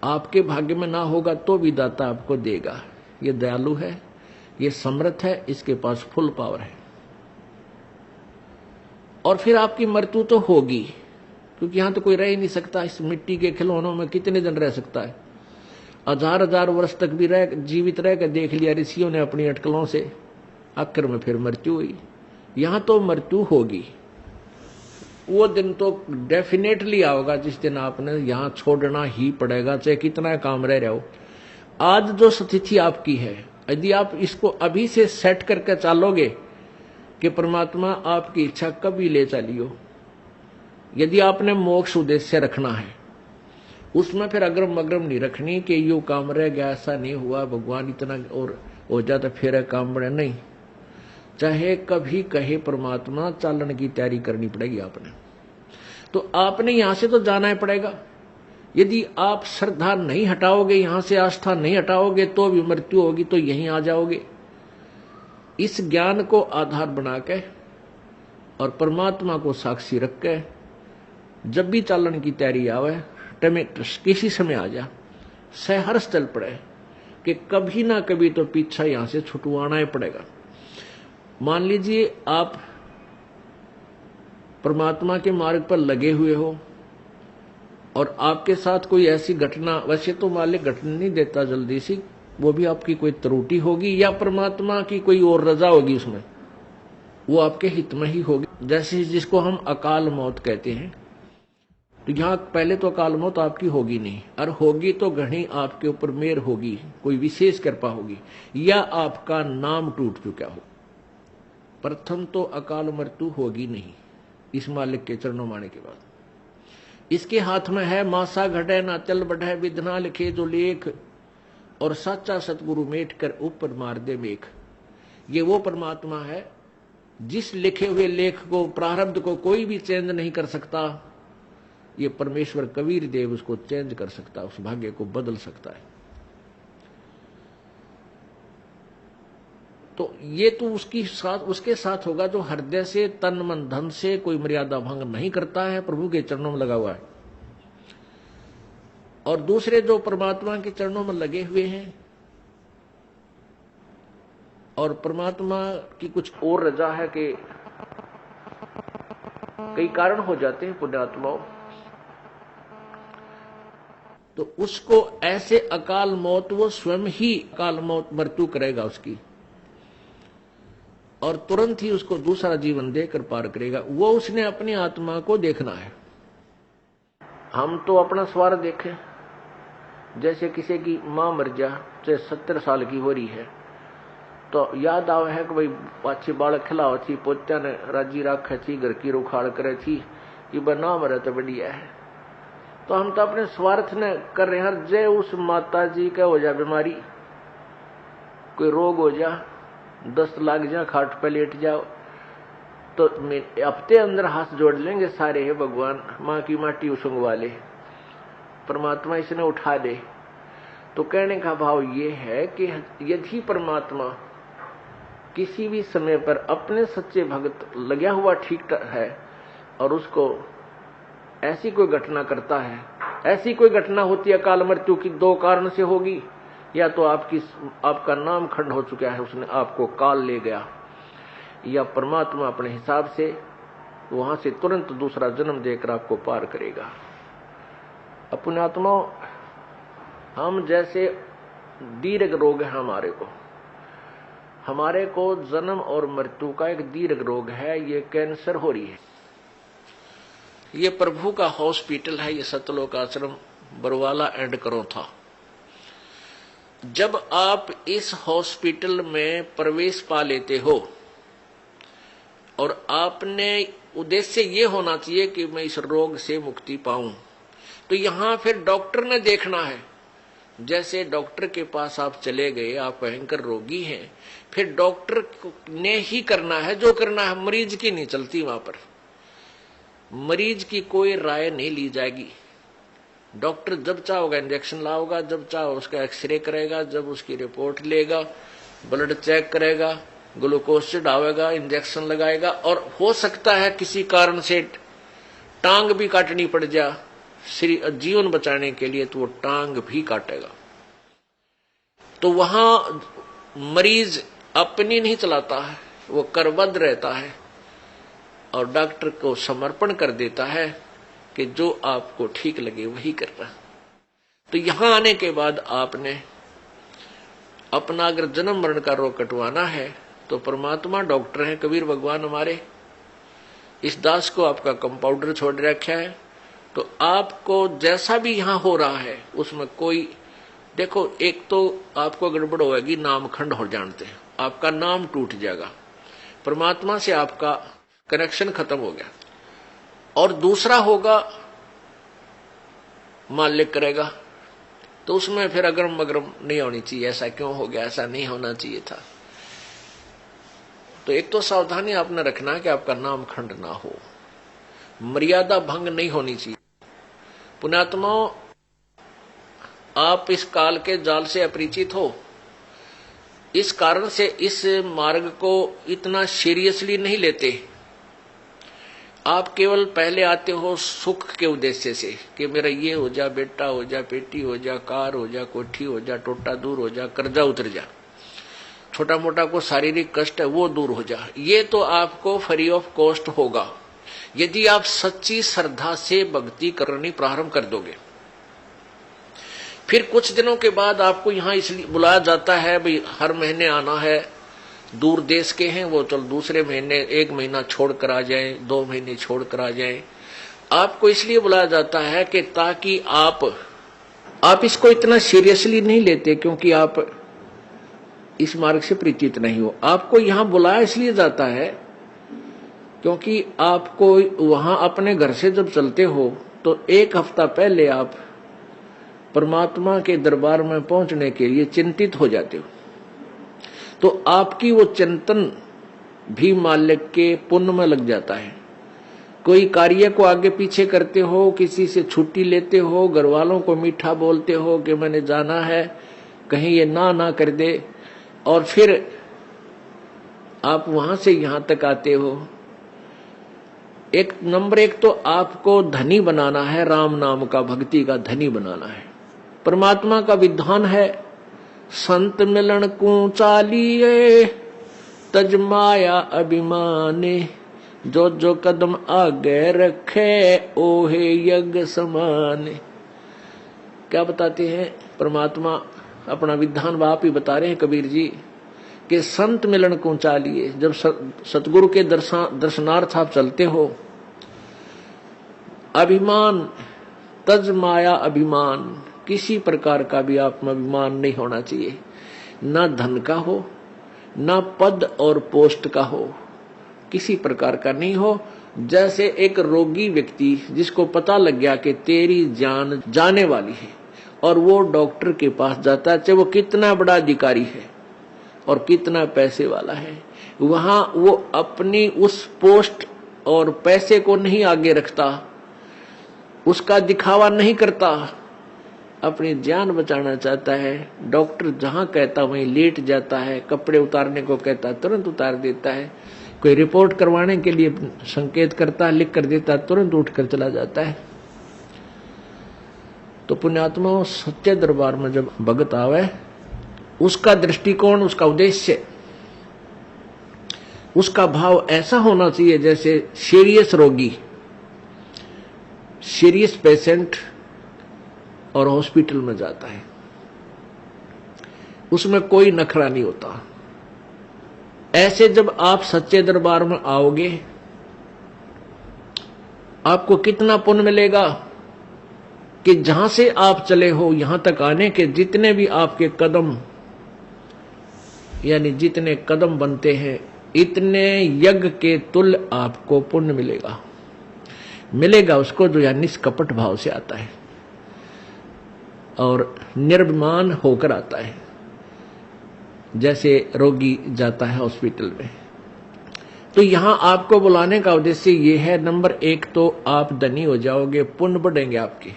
आपके भाग्य में ना होगा तो भी दाता आपको देगा। ये दयालु है, ये समर्थ है, इसके पास फुल पावर है। और फिर आपकी मृत्यु तो होगी, क्योंकि यहां तो कोई रह ही नहीं सकता। इस मिट्टी के खिलौनों में कितने दिन रह सकता है? हजार हजार वर्ष तक भी जीवित रह कर देख लिया ऋषियों ने अपनी अटकलों से, आखिर में फिर मृत्यु हुई। यहां तो मृत्यु होगी। वो दिन तो डेफिनेटली आओगा जिस दिन आपने यहां छोड़ना ही पड़ेगा, चाहे कितना काम रह रहा हो। आज जो स्थिति आपकी है, यदि आप इसको अभी से सेट करके चलोगे कि परमात्मा आपकी इच्छा कभी ले चलियो, यदि आपने मोक्ष उद्देश्य रखना है, उसमें फिर अग्रम अग्रम नहीं रखनी कि यू काम रह गया, ऐसा नहीं हुआ, भगवान इतना और हो जाता फिर काम बने। नहीं, चाहे कभी कहे परमात्मा, चालन की तैयारी करनी पड़ेगी आपने। तो आपने यहां से तो जाना ही पड़ेगा। यदि आप श्रद्धा नहीं हटाओगे, यहां से आस्था नहीं हटाओगे, तो भी मृत्यु होगी, तो यहीं आ जाओगे। इस ज्ञान को आधार बना के और परमात्मा को साक्षी रख के जब भी चालन की तैयारी आवे, किसी समय आ जा, सहर्ष चल पड़े कि कभी ना कभी तो पीछा यहां से छुटवाना ही पड़ेगा। मान लीजिए आप परमात्मा के मार्ग पर लगे हुए हो और आपके साथ कोई ऐसी घटना, वैसे तो मालिक घटना नहीं देता जल्दी सी, वो भी आपकी कोई त्रुटि होगी या परमात्मा की कोई और रजा होगी, उसमें वो आपके हित में ही होगी। जैसे जिसको हम अकाल मौत कहते हैं, तो यहां पहले तो अकाल मौत आपकी होगी नहीं, और होगी तो घनी आपके ऊपर मेहर होगी, कोई विशेष कृपा होगी, या आपका नाम टूट चुका हो। प्रथम तो अकाल मृत्यु होगी नहीं इस मालिक के चरणों में आने के बाद। इसके हाथ में है मासा घटे ना चल बढ़े, विधना लिखे जो लेख, और सच्चा सतगुरु मेट कर ऊपर मार दे मेख। ये वो परमात्मा है जिस लिखे हुए लेख को, प्रारब्ध को कोई भी चेंज नहीं कर सकता। ये परमेश्वर कबीर देव उसको चेंज कर सकता है, उस भाग्य को बदल सकता है। तो ये तो उसके साथ होगा जो हृदय से, तन मन धन से कोई मर्यादा भंग नहीं करता है, प्रभु के चरणों में लगा हुआ है। और दूसरे जो परमात्मा के चरणों में लगे हुए हैं और परमात्मा की कुछ और रजा है कि कई कारण हो जाते हैं पुण्यात्माओं, तो उसको ऐसे अकाल मौत, वो स्वयं ही अकाल मौत मृत्यु करेगा उसकी, और तुरंत ही उसको दूसरा जीवन देकर पार करेगा। वो उसने अपनी आत्मा को देखना है। हम तो अपना स्वार्थ देखें। जैसे किसी की मां मर जा, चाहे 70 साल की हो रही है, तो याद आवे है कि भाई पाछी बालक खिलाओ थी, पोत्या ने राजी राखे थी, घर की रुखाड़ करे थी, ये बना मरे तो बढ़िया है। तो हम तो अपने स्वार्थ ने कर रहे हैं। जय उस माता जी का हो जा बीमारी, कोई रोग हो जा, 10 लाख जा, खाट पे लेट जाओ, तो हफ्ते अंदर हाथ जोड़ लेंगे सारे, है भगवान मां की माटी उसंगवा ले, परमात्मा इसने उठा दे। तो कहने का भाव ये है कि यदि परमात्मा किसी भी समय पर अपने सच्चे भक्त लगा हुआ ठीक है और उसको ऐसी कोई घटना करता है, ऐसी कोई घटना होती है अकाल मृत्यु की, 2 कारण से होगी। या तो आपका नाम खंड हो चुका है, उसने आपको काल ले गया, या परमात्मा अपने हिसाब से वहां से तुरंत दूसरा जन्म देकर आपको पार करेगा। अपने आत्मा, हम जैसे दीर्घ रोग है हमारे को जन्म और मृत्यु का एक दीर्घ रोग है, ये कैंसर हो रही है। ये प्रभु का हॉस्पिटल है, ये सतलोक आश्रम बरवाला एंड करो था। जब आप इस हॉस्पिटल में प्रवेश पा लेते हो और आपने उद्देश्य ये होना चाहिए कि मैं इस रोग से मुक्ति पाऊं, तो यहां फिर डॉक्टर ने देखना है। जैसे डॉक्टर के पास आप चले गए, आप भयंकर रोगी हैं, फिर डॉक्टर ने ही करना है जो करना है, मरीज की नहीं चलती। वहां पर मरीज की कोई राय नहीं ली जाएगी। डॉक्टर जब चाहोगा इंजेक्शन लाओगा, जब चाहो उसका एक्सरे करेगा, जब उसकी रिपोर्ट लेगा, ब्लड चेक करेगा, ग्लूकोज चढ़ावेगा, इंजेक्शन लगाएगा, और हो सकता है किसी कारण से टांग भी काटनी पड़ जा, जीवन बचाने के लिए तो वो टांग भी काटेगा। तो वहां मरीज अपनी नहीं चलाता है, वो करबद्ध रहता है और डॉक्टर को समर्पण कर देता है कि जो आपको ठीक लगे वही करना। तो यहां आने के बाद आपने अपना अगर जन्म मरण का रोग कटवाना है तो परमात्मा डॉक्टर है, कबीर भगवान हमारे, इस दास को आपका कंपाउंडर छोड़ रखा है। तो आपको जैसा भी यहां हो रहा है उसमें कोई, देखो एक तो आपको गड़बड़ होगी, नामखंड हो जानते हैं, आपका नाम टूट जाएगा, परमात्मा से आपका कनेक्शन खत्म हो गया। और दूसरा होगा मालिक करेगा, तो उसमें फिर अगरम मगरम नहीं होनी चाहिए, ऐसा क्यों हो गया, ऐसा नहीं होना चाहिए था। तो एक तो सावधानी आपने रखना कि आपका नाम खंड ना हो, मर्यादा भंग नहीं होनी चाहिए। पुण्यात्माओं, आप इस काल के जाल से अपरिचित हो, इस कारण से इस मार्ग को इतना सीरियसली नहीं लेते। आप केवल पहले आते हो सुख के उद्देश्य से कि मेरा ये हो जा, बेटा हो जा, बेटी हो जा, कार हो जा, कोठी हो जा, टोटा दूर हो जा, कर्जा उतर जा, छोटा मोटा को शारीरिक कष्ट है वो दूर हो जा। ये तो आपको फ्री ऑफ कॉस्ट होगा यदि आप सच्ची श्रद्धा से भक्ति करनी प्रारंभ कर दोगे। फिर कुछ दिनों के बाद आपको यहां इसलिए बुलाया जाता है, भाई हर महीने आना है, दूर देश के हैं वो चल दूसरे महीने 1 महीना छोड़कर आ जाए, 2 महीने छोड़कर आ जाए। आपको इसलिए बुलाया जाता है कि ताकि आप इसको इतना सीरियसली नहीं लेते, क्योंकि आप इस मार्ग से परिचित नहीं हो। आपको यहां बुलाया इसलिए जाता है क्योंकि आपको वहां अपने घर से जब चलते हो तो 1 हफ्ता पहले आप परमात्मा के दरबार में पहुंचने के लिए चिंतित हो जाते हो। तो आपकी वो चिंतन भी मालिक के पुण्य में लग जाता है। कोई कार्य को आगे पीछे करते हो, किसी से छुट्टी लेते हो, घर वालों को मीठा बोलते हो कि मैंने जाना है, कहीं ये ना कर दे, और फिर आप वहां से यहां तक आते हो। नंबर 1 तो आपको धनी बनाना है, राम नाम का, भक्ति का धनी बनाना है। परमात्मा का विधान है, संत मिलन को चालिए तज माया अभिमाने, जो जो कदम आगे रखे ओहे यज्ञ समाने। क्या बताते हैं परमात्मा, अपना विधान आप ही बता रहे हैं कबीर जी कि संत मिलन को चालिए। जब सतगुरु के दर्शनार्थ आप चलते हो, अभिमान तज माया अभिमान, किसी प्रकार का भी आप में अभिमान नहीं होना चाहिए, ना धन का हो, ना पद और पोस्ट का हो, किसी प्रकार का नहीं हो। जैसे एक रोगी व्यक्ति जिसको पता लग गया कि तेरी जान जाने वाली है और वो डॉक्टर के पास जाता है, चाहे वो कितना बड़ा अधिकारी है और कितना पैसे वाला है, वहां वो अपनी उस पोस्ट और पैसे को नहीं आगे रखता, उसका दिखावा नहीं करता, अपनी जान बचाना चाहता है। डॉक्टर जहां कहता वहीं लेट जाता है, कपड़े उतारने को कहता तुरंत उतार देता है, कोई रिपोर्ट करवाने के लिए संकेत करता, लिख कर देता, तुरंत उठकर चला जाता है। तो पुण्यात्माओं, सच्चे दरबार में जब भगत आवे, उसका दृष्टिकोण, उसका उद्देश्य, उसका भाव ऐसा होना चाहिए जैसे सीरियस रोगी, सीरियस पेशेंट और हॉस्पिटल में जाता है, उसमें कोई नखरा नहीं होता। ऐसे जब आप सच्चे दरबार में आओगे, आपको कितना पुण्य मिलेगा कि जहां से आप चले हो यहां तक आने के जितने भी आपके कदम, यानी जितने कदम बनते हैं, इतने यज्ञ के तुल्य आपको पुण्य मिलेगा उसको जो यानी निष्कपट भाव से आता है और निर्भिमान होकर आता है। जैसे रोगी जाता है हॉस्पिटल में, तो यहां आपको बुलाने का उद्देश्य ये है, नंबर 1 तो आप धनी हो जाओगे, पुण्य बढ़ेंगे आपके,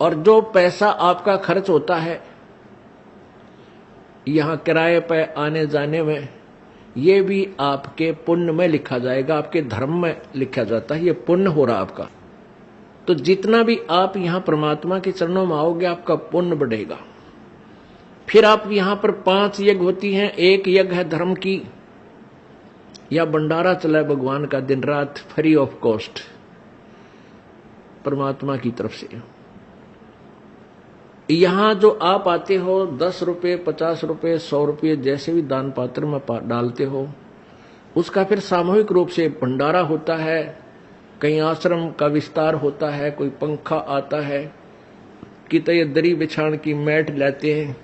और जो पैसा आपका खर्च होता है यहां किराए पे आने जाने में, ये भी आपके पुण्य में लिखा जाएगा, आपके धर्म में लिखा जाता है, ये पुण्य हो रहा आपका। तो जितना भी आप यहां परमात्मा के चरणों में आओगे आपका पुण्य बढ़ेगा। फिर आप यहां पर 5 यज्ञ होती हैं। एक यज्ञ है धर्म की, या भंडारा चला है भगवान का दिन रात फ्री ऑफ कॉस्ट परमात्मा की तरफ से। यहां जो आप आते हो 10 रुपये 50 रुपये 100 रुपये जैसे भी दान पात्र में डालते हो, उसका फिर सामूहिक रूप से भंडारा होता है। कहीं आश्रम का विस्तार होता है, कोई पंखा आता है, कितने दरी बिछाण की मैट लेते हैं,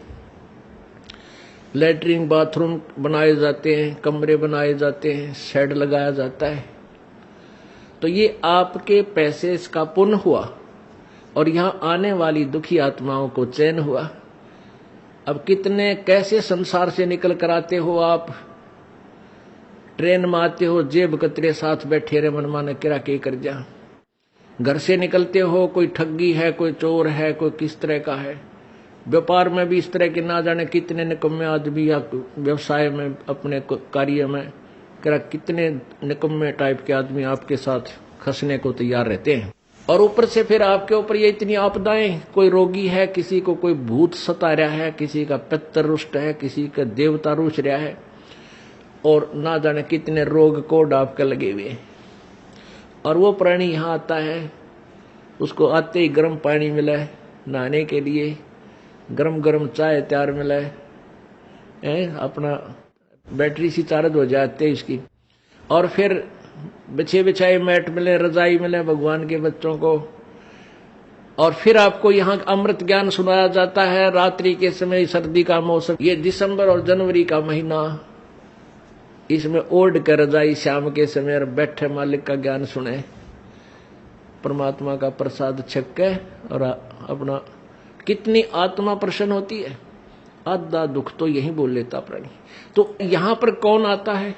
लैट्रिन बाथरूम बनाए जाते हैं, कमरे बनाए जाते हैं, शेड लगाया जाता है। तो ये आपके पैसे इसका पुण्य हुआ और यहां आने वाली दुखी आत्माओं को चैन हुआ। अब कितने कैसे संसार से निकल कर आते हो आप, ट्रेन में आते हो, जेब कतरे साथ बैठे रे मन माने किरा के कर जा। घर से निकलते हो, कोई ठगी है, कोई चोर है, कोई किस तरह का है। व्यापार में भी इस तरह के ना जाने कितने निकम्मे आदमी, या व्यवसाय में अपने कार्य में कितने निकम्मे टाइप के आदमी आपके साथ खसने को तैयार रहते हैं। और ऊपर से फिर आपके ऊपर ये इतनी आपदाएं, कोई रोगी है, किसी को कोई भूत सता रहा है, किसी का पितर रुष्ट है, किसी का देवता रुष रहा है, और ना जाने कितने रोग कोड आपके लगे हुए। और वो प्राणी यहाँ आता है, उसको आते ही गर्म पानी मिला है नहाने के लिए, गरम गरम चाय तैयार मिला है, अपना बैटरी सी चार्ज हो जाती है इसकी। और फिर बिछे बिछाए मैट मिले, रजाई मिले भगवान के बच्चों को। और फिर आपको यहाँ अमृत ज्ञान सुनाया जाता है रात्रि के समय, सर्दी का मौसम, ये दिसंबर और जनवरी का महीना, इसमें ओढ़ कर रजाई शाम के समय और बैठे मालिक का ज्ञान सुने, परमात्मा का प्रसाद छक के, और अपना कितनी आत्मा प्रसन्न होती है। आधा दुख तो यही बोल लेता प्राणी। तो यहां पर कौन आता है?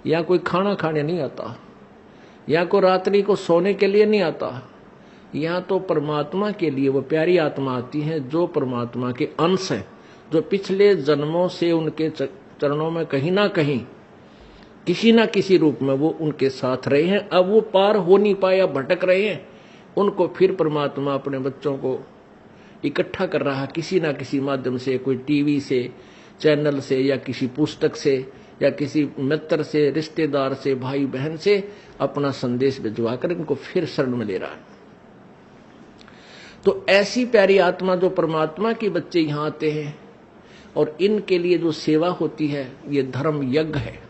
या कोई खाना खाने नहीं आता, या कोई रात्रि को सोने के लिए नहीं आता, यहां तो परमात्मा के लिए वो प्यारी आत्मा आती है जो परमात्मा के अंश है, जो पिछले जन्मों से उनके चरणों में कहीं ना कहीं किसी ना किसी रूप में वो उनके साथ रहे हैं। अब वो पार हो नहीं पाया, भटक रहे हैं, उनको फिर परमात्मा अपने बच्चों को इकट्ठा कर रहा किसी ना किसी माध्यम से, कोई टीवी से, चैनल से, या किसी पुस्तक से, या किसी मित्र से, रिश्तेदार से, भाई बहन से अपना संदेश भिजवाकर इनको फिर शरण में ले रहा है। तो ऐसी प्यारी आत्मा जो परमात्मा के बच्चे यहां आते हैं, और इनके लिए जो सेवा होती है ये धर्म यज्ञ है।